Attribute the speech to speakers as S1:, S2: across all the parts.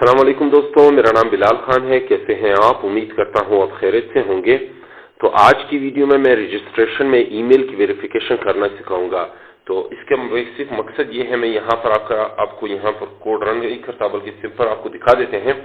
S1: السلام علیکم دوستوں، میرا نام بلال خان ہے۔ کیسے ہیں آپ؟ امید کرتا ہوں آپ خیریت سے ہوں گے۔ تو آج کی ویڈیو میں رجسٹریشن میں ای میل کی ویریفیکیشن کرنا سکھاؤں گا۔ تو اس کا بیسک مقصد یہ ہے، میں یہاں پر آپ کو یہاں پر کوڈ رن نہیں کرتا بلکہ سمپل آپ کو دکھا دیتے ہیں۔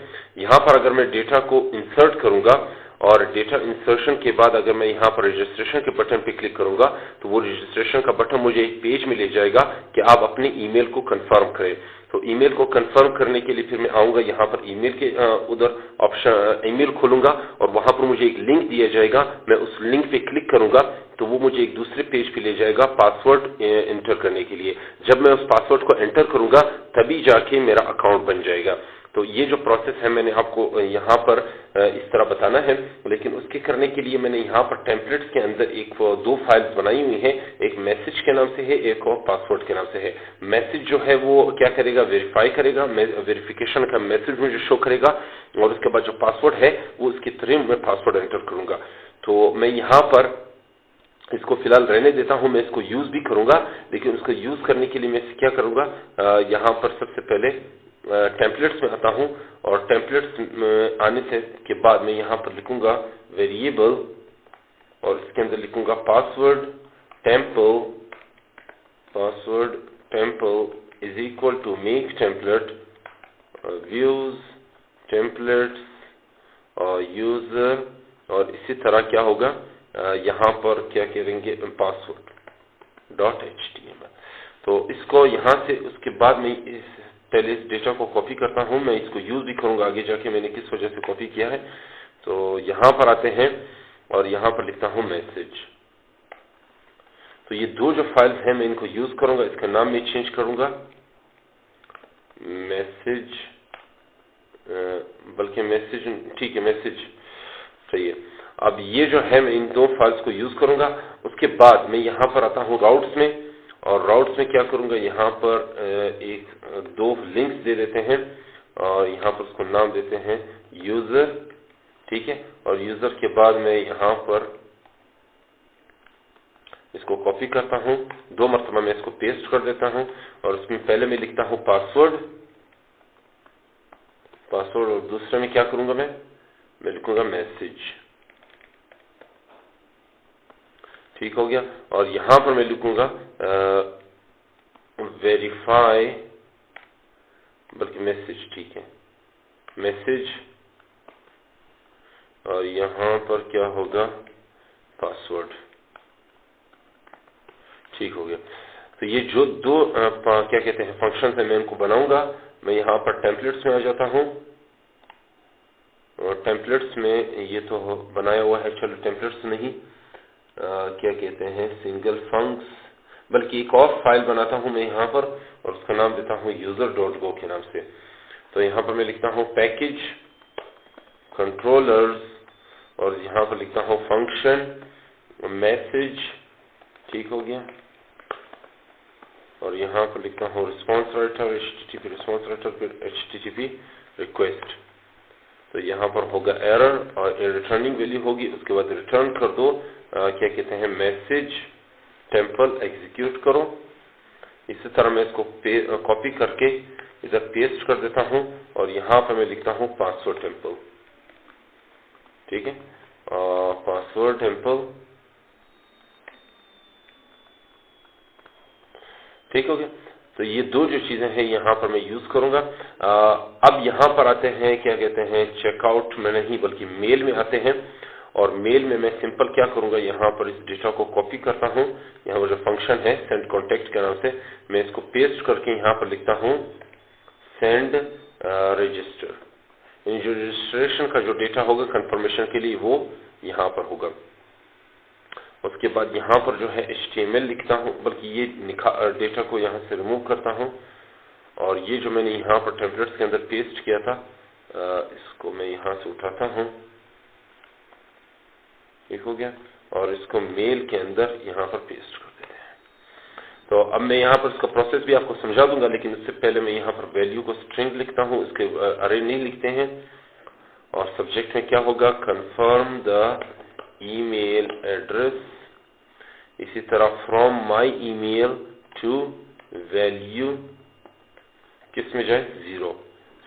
S1: یہاں پر اگر میں ڈیٹا کو انسرٹ کروں گا اور ڈیٹا انسرشن کے بعد اگر میں یہاں پر رجسٹریشن کے بٹن پہ کلک کروں گا تو وہ رجسٹریشن کا بٹن مجھے ایک پیج میں لے جائے گا کہ آپ اپنے ای میل کو کنفرم کریں۔ تو ای میل کو کنفرم کرنے کے لیے پھر میں آؤں گا یہاں پر ای میل کے ادھر آپشن ای میل کھولوں گا اور وہاں پر مجھے ایک لنک دیا جائے گا۔ میں اس لنک پہ کلک کروں گا تو وہ مجھے ایک دوسرے پیج پہ لے جائے گا پاسورڈ انٹر کرنے کے لیے۔ جب میں اس پاسورڈ کو انٹر کروں گا تبھی جا کے میرا اکاؤنٹ بن جائے گا۔ تو یہ جو پروسیس ہے میں نے آپ کو یہاں پر اس طرح بتانا ہے، لیکن اس کے کرنے کے لیے میں نے یہاں پر ٹیمپلیٹس کے اندر دو فائلز بنائی ہوئی ہیں، ایک میسج کے نام سے ہے، ایک اور پاسورڈ کے نام سے ہے۔ میسج جو ہے وہ کیا کرے گا، ویریفائی کرے گا، ویریفیکیشن کا میسج مجھے شو کرے گا، اور اس کے بعد جو پاسورڈ ہے وہ اس کے تھرو میں پاسورڈ انٹر کروں گا۔ تو میں یہاں پر اس کو فی الحال رہنے دیتا ہوں، میں اس کو یوز بھی کروں گا، لیکن اس کو یوز کرنے کے لیے میں کیا کروں گا، یہاں پر سب سے پہلے ٹیمپلیٹس میں آتا ہوں، اور ٹیمپلیٹس آنے سے کے بعد میں یہاں پر لکھوں گا ویریبل، اور اس کے اندر لکھوں گا password temple is equal to make template views templates اور یوزر، اور اسی طرح کیا ہوگا یہاں پر کیا کریں گے پاسورڈ ڈاٹ HTML۔ تو اس کو یہاں سے اس کے بعد میں پہلے اس ڈیٹا کو کاپی کرتا ہوں، میں اس کو یوز بھی کروں گا آگے جا کے، میں نے کس وجہ سے کاپی کیا ہے۔ تو یہاں پر آتے ہیں اور یہاں پر لکھتا ہوں میسج۔ تو یہ دو جو فائلز ہیں میں ان کو یوز کروں گا، اس کا نام میں چینج کروں گا میسج، بلکہ میسج ٹھیک ہے، میسج صحیح ہے۔ اب یہ جو ہے میں ان دو فائلز کو یوز کروں گا۔ اس کے بعد میں یہاں پر آتا ہوں راؤٹس میں، اور راؤٹس میں کیا کروں گا، یہاں پر دو لنکس دے دیتے ہیں، اور یہاں پر اس کو نام دیتے ہیں یوزر، ٹھیک ہے، اور یوزر کے بعد میں یہاں پر اس کو کاپی کرتا ہوں، دو مرتبہ میں اس کو پیسٹ کر دیتا ہوں، اور اس میں پہلے میں لکھتا ہوں پاسورڈ، اور دوسرے میں کیا کروں گا، میں لکھوں گا میسج، ٹھیک ہو گیا۔ اور یہاں پر میں لکھوں گا ویریفائی، بلکہ میسج، ٹھیک ہے، میسج، اور یہاں پر کیا ہوگا پاسورڈ، ٹھیک ہو گیا۔ تو یہ جو دو کیا کہتے ہیں فنکشنز ہیں میں ان کو بناؤں گا۔ میں یہاں پر ٹیمپلیٹس میں آ جاتا ہوں، اور ٹیمپلیٹس میں یہ تو بنایا ہوا ہے، چلو ٹیمپلیٹس نہیں، کیا کہتے ہیں سنگل فنکس، بلکہ ایک اور فائل بناتا ہوں میں یہاں پر، اور اس کا نام دیتا ہوں user.go کے نام سے۔ تو یہاں پر میں لکھتا ہوں پیکج کنٹرولرز، اور یہاں پر لکھتا ہوں فنکشن میسج، ٹھیک ہو گیا، اور یہاں پر لکھتا ہوں response writer HTTP response writer پھر HTTP ریکویسٹ۔ تو یہاں پر ہوگا ایرر، اور ریٹرننگ ویلیو ہوگی، اس کے بعد ریٹرن کر دو کیا کہتے ہیں میسج ٹیمپل ایگزیکیوٹ کرو۔ اسی طرح میں اس کو کاپی کر کے ادھر پیسٹ کر دیتا ہوں، اور یہاں پر میں لکھتا ہوں پاسورڈ ٹیمپل، ٹھیک ہے، پاسورڈ ٹیمپل، ٹھیک ہو گیا۔ تو یہ دو جو چیزیں ہیں یہاں پر میں یوز کروں گا۔ اب یہاں پر آتے ہیں کیا کہتے ہیں چیک آؤٹ میں نہیں بلکہ میل میں آتے ہیں، اور میل میں سمپل کیا کروں گا، یہاں پر اس ڈیٹا کو کاپی کرتا ہوں، یہاں پر جو فنکشن ہے سینڈ کانٹیکٹ کے نام سے، میں اس کو پیسٹ کر کے یہاں پر لکھتا ہوں سینڈ رجسٹر، جو رجسٹریشن کا جو ڈیٹا ہوگا کنفرمیشن کے لیے وہ یہاں پر ہوگا۔ اس کے بعد یہاں پر جو ہے HTML لکھتا ہوں، بلکہ یہ ڈیٹا کو یہاں سے ریموو کرتا ہوں، اور یہ جو میں نے یہاں پر ٹیمپلیٹس کے اندر پیسٹ کیا تھا اس کو میں یہاں سے اٹھاتا ہوں، ٹھیک ہو گیا، اور اس کو میل کے اندر یہاں پر پیسٹ کر دیتے ہیں۔ تو اب میں یہاں پر اس کا پروسیس بھی آپ کو سمجھا دوں گا، لیکن اس سے پہلے میں یہاں پر ویلیو کو اسٹرنگ لکھتا ہوں، اس کے ارے نہیں لکھتے ہیں، اور سبجیکٹ میں کیا ہوگا کنفرم دا ای میل ایڈریس، اسی طرح from my email to value کس میں جائے 0،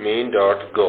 S1: main.go।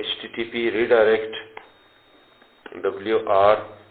S1: HTTP redirect WR,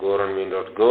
S1: go run main.go।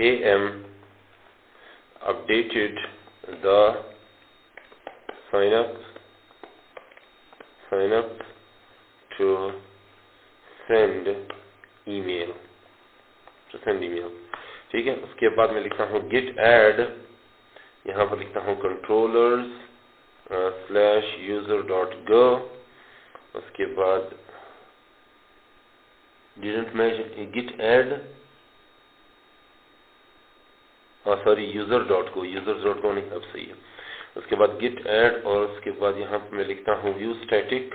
S1: am updated the sign up to send email, send email. ٹھیک ہے. اس کے بعد میں لکھتا ہوں git add, یہاں پر لکھتا ہوں controllers /user.go. اس کے بعد didn't mention git add, user.go نہیں, اب صحیح ہے. اس کے بعد git add اور اس کے بعد یہاں پہ میں لکھتا ہوں views static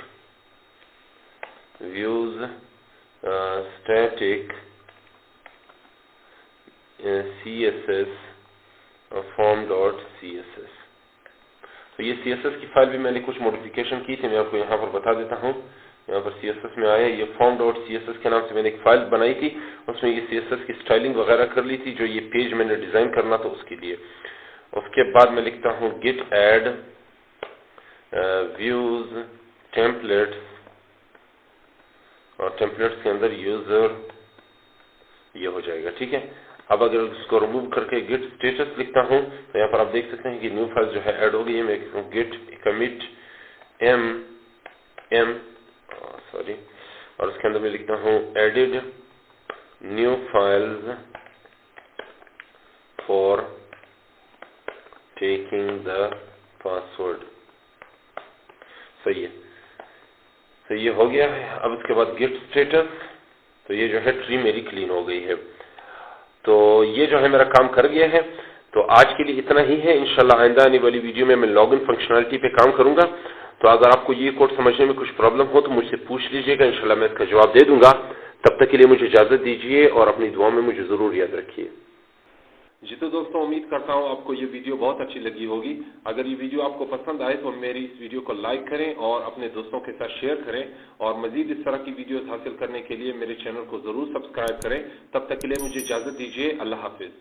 S1: css form.css. تو یہ CSS کی فائل بھی میں نے کچھ موڈیفیکیشن کی تھی, میں آپ کو یہاں پر بتا دیتا ہوں. یہاں پر CSS میں آیا, یہ form.css کے نام سے میں نے ایک فائل بنائی تھی, اس میں یہ CSS کی سٹائلنگ وغیرہ کر لی تھی, جو یہ پیج میں نے ڈیزائن کرنا تھا اس کے لیے. اس کے بعد میں لکھتا ہوں git add views templates, اور ٹیمپلیٹس کے اندر یوزر یہ ہو جائے گا. ٹھیک ہے. اب اگر اس کو ریموو کر کے git status لکھتا ہوں تو یہاں پر آپ دیکھ سکتے ہیں کہ نیو فائل جو ہے ایڈ ہو گئی ہے. میں لکھتا ہوں git commit اور اس کے اندر میں لکھتا ہوں added new files for taking the password. صحیح ہے. تو یہ ہو گیا ہے. اب اس کے بعد git status, تو یہ جو ہے ٹری میری کلین ہو گئی ہے. تو یہ جو ہے میرا کام کر گیا ہے. تو آج کے لیے اتنا ہی ہے. انشاءاللہ آئندہ آنے والی ویڈیو میں لاگ ان فنکشنالٹی پہ کام کروں گا. تو اگر آپ کو یہ کوڈ سمجھنے میں کچھ پرابلم ہو تو مجھ سے پوچھ لیجئے گا, انشاءاللہ میں اس کا جواب دے دوں گا. تب تک کے لیے مجھے اجازت دیجیے اور اپنی دعا میں مجھے ضرور یاد رکھیے. جی تو دوستوں, امید کرتا ہوں آپ کو یہ ویڈیو بہت اچھی لگی ہوگی. اگر یہ ویڈیو آپ کو پسند آئے تو میری اس ویڈیو کو لائک کریں اور اپنے دوستوں کے ساتھ شیئر کریں, اور مزید اس طرح کی ویڈیوز حاصل کرنے کے لیے میرے چینل کو ضرور سبسکرائب کریں. تب تک کے لیے مجھے اجازت دیجیے. اللہ حافظ.